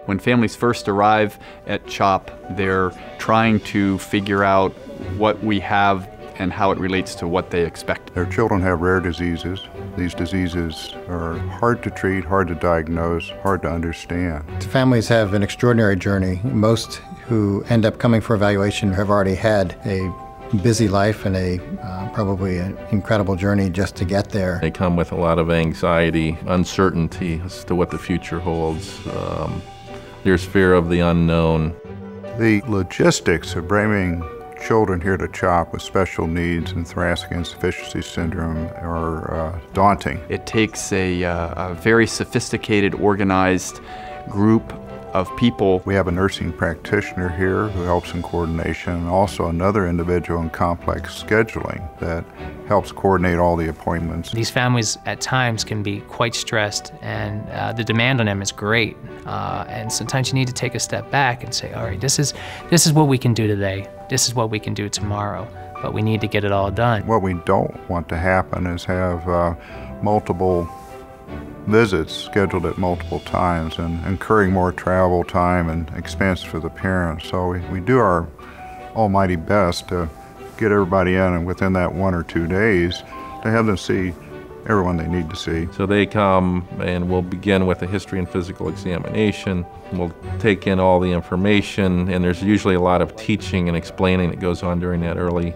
When families first arrive at CHOP, they're trying to figure out what we have and how it relates to what they expect. Their children have rare diseases. These diseases are hard to treat, hard to diagnose, hard to understand. Families have an extraordinary journey. Most who end up coming for evaluation have already had a busy life and probably an incredible journey just to get there. They come with a lot of anxiety, uncertainty as to what the future holds. There's fear of the unknown. The logistics of bringing children here to CHOP with special needs and thoracic insufficiency syndrome are daunting. It takes a very sophisticated, organized group of people. We have a nursing practitioner here who helps in coordination, and also another individual in complex scheduling that helps coordinate all the appointments. These families at times can be quite stressed, and the demand on them is great. And sometimes you need to take a step back and say, all right, this is what we can do today. This is what we can do tomorrow, but we need to get it all done. What we don't want to happen is have multiple visits scheduled at multiple times and incurring more travel time and expense for the parents. So we do our almighty best to get everybody in, and within that 1 or 2 days to have them see everyone they need to see. So they come and we'll begin with a history and physical examination. We'll take in all the information, and there's usually a lot of teaching and explaining that goes on during that early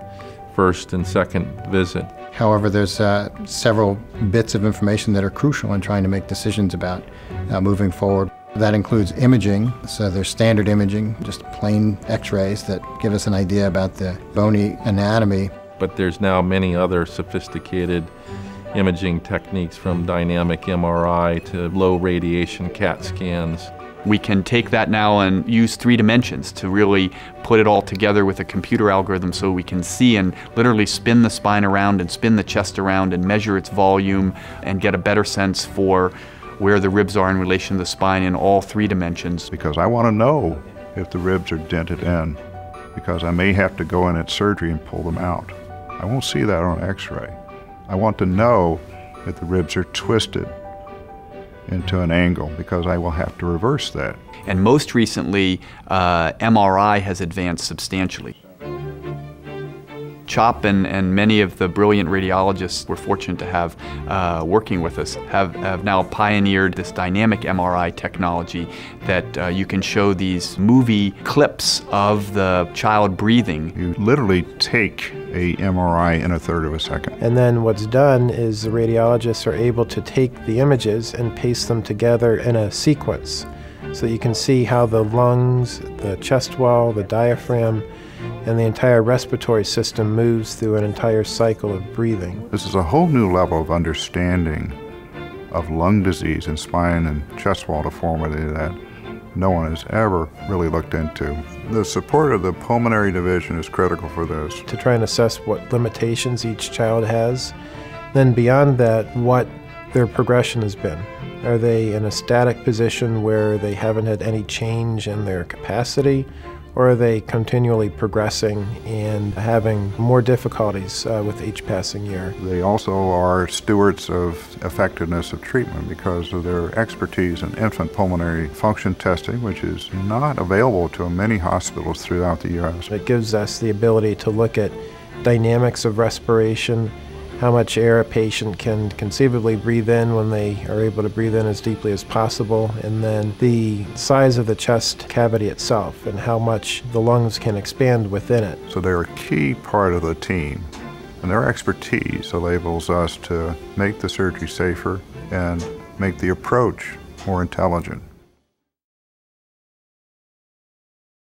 first and second visit. However, there's several bits of information that are crucial in trying to make decisions about moving forward. That includes imaging. So there's standard imaging, just plain x-rays that give us an idea about the bony anatomy. But there's now many other sophisticated imaging techniques, from dynamic MRI to low radiation CAT scans. We can take that now and use 3 dimensions to really put it all together with a computer algorithm so we can see and literally spin the spine around and spin the chest around and measure its volume and get a better sense for where the ribs are in relation to the spine in all 3 dimensions. Because I want to know if the ribs are dented in, because I may have to go in at surgery and pull them out. I won't see that on x-ray. I want to know if the ribs are twisted into an angle, because I will have to reverse that. And most recently, MRI has advanced substantially. CHOP and many of the brilliant radiologists we're fortunate to have working with us have now pioneered this dynamic MRI technology that you can show these movie clips of the child breathing. You literally take a MRI in 1/3 of a second. And then what's done is the radiologists are able to take the images and paste them together in a sequence, so you can see how the lungs, the chest wall, the diaphragm, and the entire respiratory system moves through an entire cycle of breathing. This is a whole new level of understanding of lung disease and spine and chest wall deformity that no one has ever really looked into. The support of the pulmonary division is critical for this. To try and assess what limitations each child has. Then beyond that, what their progression has been. Are they in a static position where they haven't had any change in their capacity? Or are they continually progressing and having more difficulties with each passing year? They also are stewards of effectiveness of treatment because of their expertise in infant pulmonary function testing, which is not available to many hospitals throughout the U.S. It gives us the ability to look at dynamics of respiration, how much air a patient can conceivably breathe in when they are able to breathe in as deeply as possible, and then the size of the chest cavity itself and how much the lungs can expand within it. So they're a key part of the team, and their expertise enables us to make the surgery safer and make the approach more intelligent.